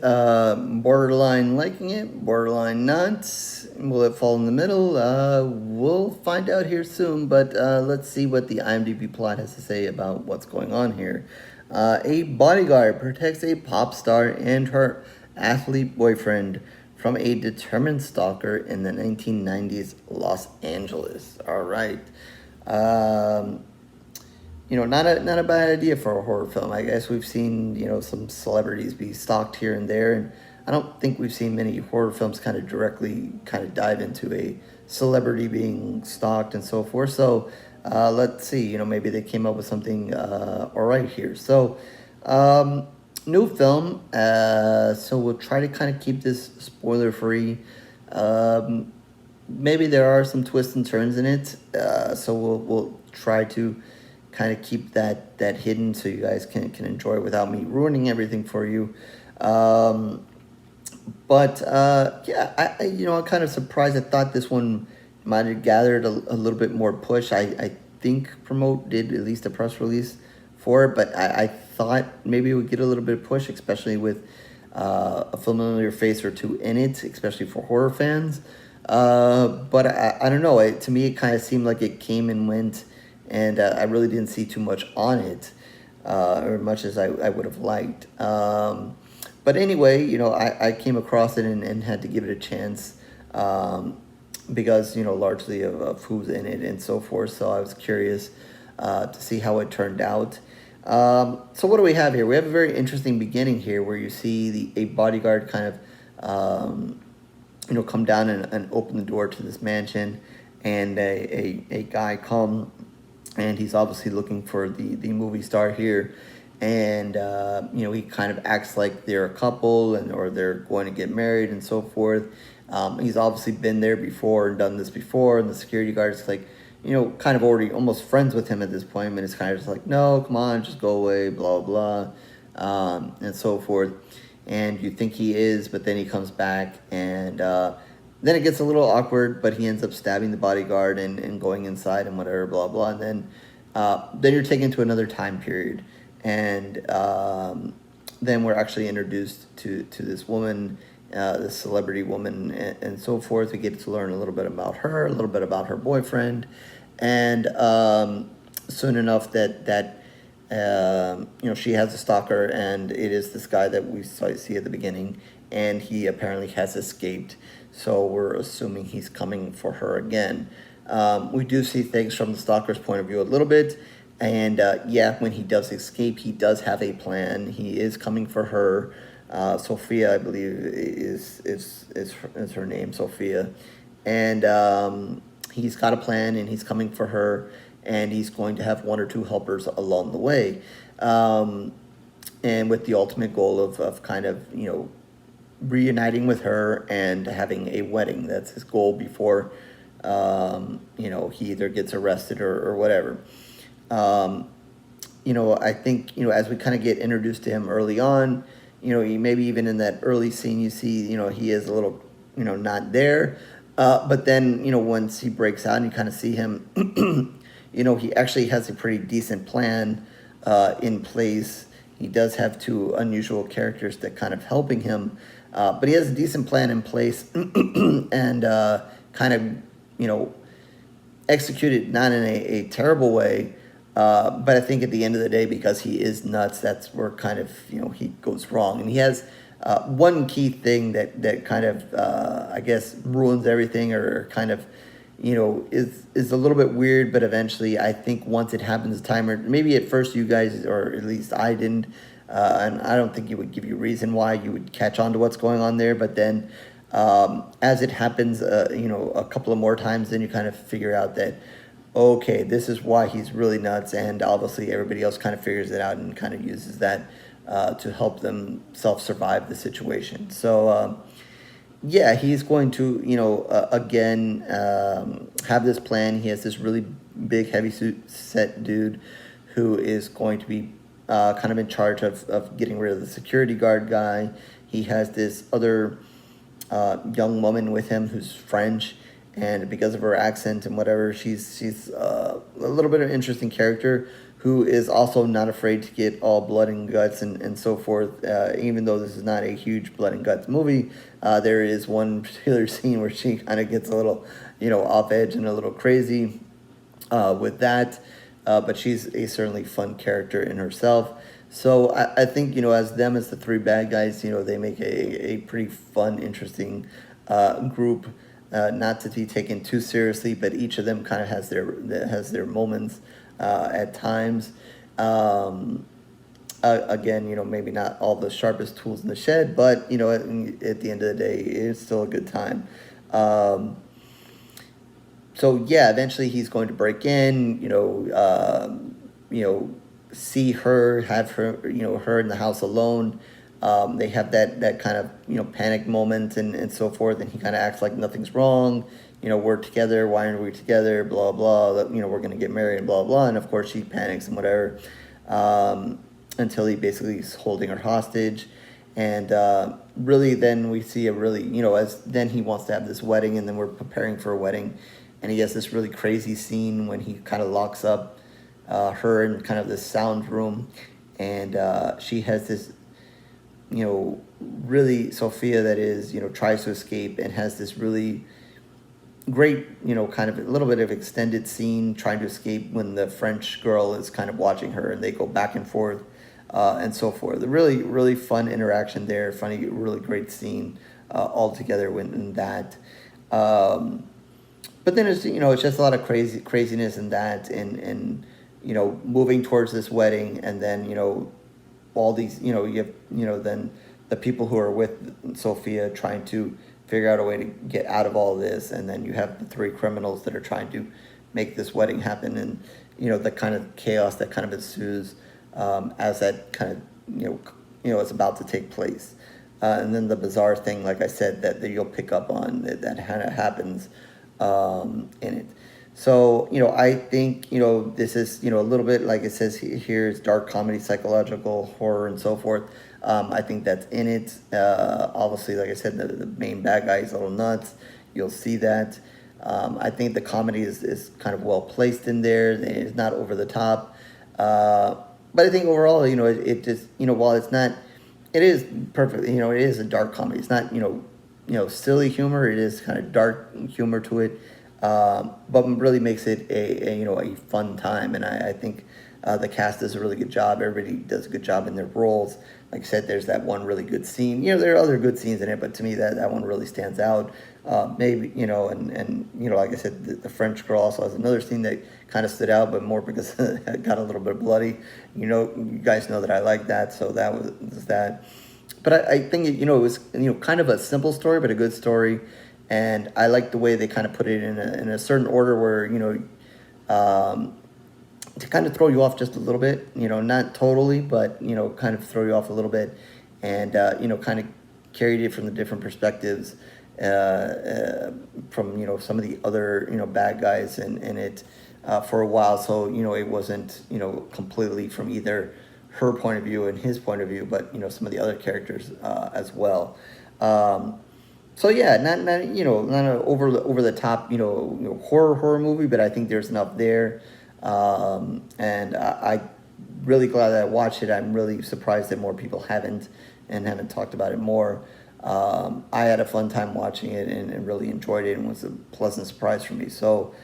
Borderline liking it, borderline not. Will it fall in the middle? We'll find out here soon, but let's see what the IMDb plot has to say about what's going on here. A bodyguard protects a pop star and her athlete boyfriend from a determined stalker in the 1990s Los Angeles. All right. Not a bad idea for a horror film. I guess we've seen, some celebrities be stalked here and there, and I don't think we've seen many horror films kind of directly kind of dive into a celebrity being stalked and so forth. So let's see, maybe they came up with something all right here. So new film, so we'll try to kind of keep this spoiler free. Maybe there are some twists and turns in it, so we'll try to kind of keep that hidden so you guys can enjoy it without me ruining everything for you. But yeah, I'm kind of surprised. I thought this one might have gathered a little bit more push. I think Promote did at least a press release for it, but I thought maybe it would get a little bit of push, especially with a familiar face or two in it, especially for horror fans. But I don't know. To me, it kind of seemed like it came and went, and I really didn't see too much on it, or much as I would have liked. But anyway, I came across it and had to give it a chance, because, largely of who's in it and so forth. So I was curious to see how it turned out. So what do we have here? We have a very interesting beginning here where you see a bodyguard kind of, come down and open the door to this mansion, and a guy come, and he's obviously looking for the movie star here. And, he kind of acts like they're a couple or they're going to get married and so forth. He's obviously been there before and done this before, and the security guard's like, kind of already almost friends with him at this point, and it's kind of just like, no, come on, just go away, blah, blah, and so forth. And you think he is, but then he comes back, and then it gets a little awkward, but he ends up stabbing the bodyguard and going inside and whatever, blah, blah. And then you're taken to another time period. And then we're actually introduced to this woman, this celebrity woman, and so forth. We get to learn a little bit about her, a little bit about her boyfriend. And soon enough that she has a stalker, and it is this guy that we see at the beginning, and he apparently has escaped. So we're assuming he's coming for her again. We do see things from the stalker's point of view a little bit. And yeah, when he does escape, he does have a plan. He is coming for her. Sophia, I believe, is her name, Sophia. And he's got a plan, and he's coming for her. And he's going to have one or two helpers along the way. And with the ultimate goal of kind of, reuniting with her and having a wedding. That's his goal before, he either gets arrested or whatever. I think, as we kind of get introduced to him early on, maybe even in that early scene, you see, he is a little, not there. But then, once he breaks out and you kind of see him, he actually has a pretty decent plan in place. He does have two unusual characters that kind of helping him. But he has a decent plan in place and kind of, executed not in a terrible way. But I think at the end of the day, because he is nuts, that's where kind of, he goes wrong. And he has one key thing that kind of, I guess, ruins everything, or kind of, is a little bit weird. But eventually, I think once it happens time, or maybe at first you guys, or at least I didn't, and I don't think it would give you reason why you would catch on to what's going on there. But then as it happens, a couple of more times, then you kind of figure out that, okay, this is why he's really nuts, and obviously everybody else kind of figures it out and kind of uses that to help themselves survive the situation. So, yeah, he's going to, again, have this plan. He has this really big, heavy set dude who is going to be kind of in charge of getting rid of the security guard guy. He has this other young woman with him who's French, and because of her accent and whatever, she's a little bit of an interesting character who is also not afraid to get all blood and guts and so forth. Even though this is not a huge blood and guts movie, there is one particular scene where she kind of gets a little, off edge and a little crazy with that. But she's a certainly fun character in herself. So I think, as the three bad guys, they make a pretty fun, interesting group, not to be taken too seriously, but each of them kind of has their moments at times. Again, maybe not all the sharpest tools in the shed, but, at the end of the day, it's still a good time. So yeah, eventually he's going to break in, see her, have her, her in the house alone. They have that kind of, panic moment and so forth, and he kind of acts like nothing's wrong. We're together. Why aren't we together? Blah, blah. We're going to get married and blah, blah. And of course she panics and whatever, until he basically is holding her hostage. And really then we see then he wants to have this wedding, and then we're preparing for a wedding. And he has this really crazy scene when he kind of locks up her in kind of this sound room. And she has this, really, Sophia, that is, tries to escape and has this really great, kind of a little bit of extended scene trying to escape when the French girl is kind of watching her, and they go back and forth and so forth. A really, really fun interaction there. Funny, really great scene altogether in that. But then it's, it's just a lot of craziness in that, and moving towards this wedding, and then, all these, you have, then the people who are with Sophia trying to figure out a way to get out of all this, and then you have the three criminals that are trying to make this wedding happen, and, the kind of chaos that kind of ensues as that kind of, is about to take place. And then the bizarre thing, like I said, that you'll pick up on, that kind of happens in it. So, I think, this is, a little bit, like it says here, it's dark comedy, psychological horror, and so forth. I think that's in it. Obviously, like I said, the main bad guy is a little nuts. You'll see that. I think the comedy is kind of well placed in there. It's not over the top. But I think overall, it just, while it's not, it is perfect. It is a dark comedy. It's not, silly humor. It is kind of dark humor to it. But really makes it a fun time. And I think the cast does a really good job. Everybody does a good job in their roles. Like I said, there's that one really good scene. There are other good scenes in it, but to me that one really stands out. Maybe, and like I said, the French girl also has another scene that kind of stood out, but more because it got a little bit bloody. You guys know that I like that, so that was that. But I think, it was, kind of a simple story, but a good story. And I like the way they kind of put it in a certain order where, to kind of throw you off just a little bit, not totally, but, kind of throw you off a little bit, and, kind of carried it from the different perspectives from, some of the other, bad guys in it for a while. So, it wasn't, completely from either her point of view and his point of view, but, some of the other characters as well. So yeah, not an over the top horror movie, but I think there's enough there, and I really glad that I watched it. I'm really surprised that more people haven't talked about it more. I had a fun time watching it and really enjoyed it, and was a pleasant surprise for me. So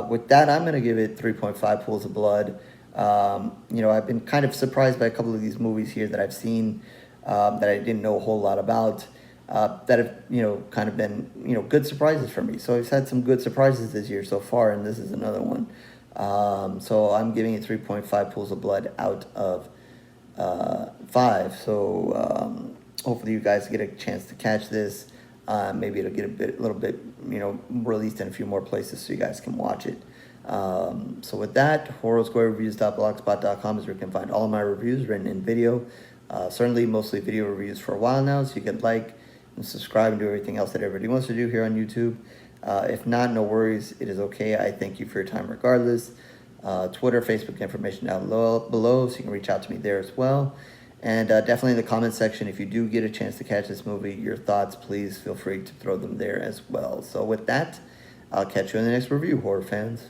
with that, I'm gonna give it 3.5 pools of blood. I've been kind of surprised by a couple of these movies here that I've seen that I didn't know a whole lot about. That have, kind of been, good surprises for me. So I've had some good surprises this year so far, and this is another one. So I'm giving it 3.5 pools of blood out of 5. So hopefully you guys get a chance to catch this. Maybe it'll get a little bit, released in a few more places so you guys can watch it. So with that, horrorsquarereviews.blogspot.com is where you can find all of my reviews written in video. Certainly mostly video reviews for a while now, so you can like and subscribe and do everything else that everybody wants to do here on YouTube. If not, no worries. It is okay. I thank you for your time regardless. Twitter, Facebook information down below, so you can reach out to me there as well. And definitely in the comment section, if you do get a chance to catch this movie, your thoughts, please feel free to throw them there as well. So with that, I'll catch you in the next review, horror fans.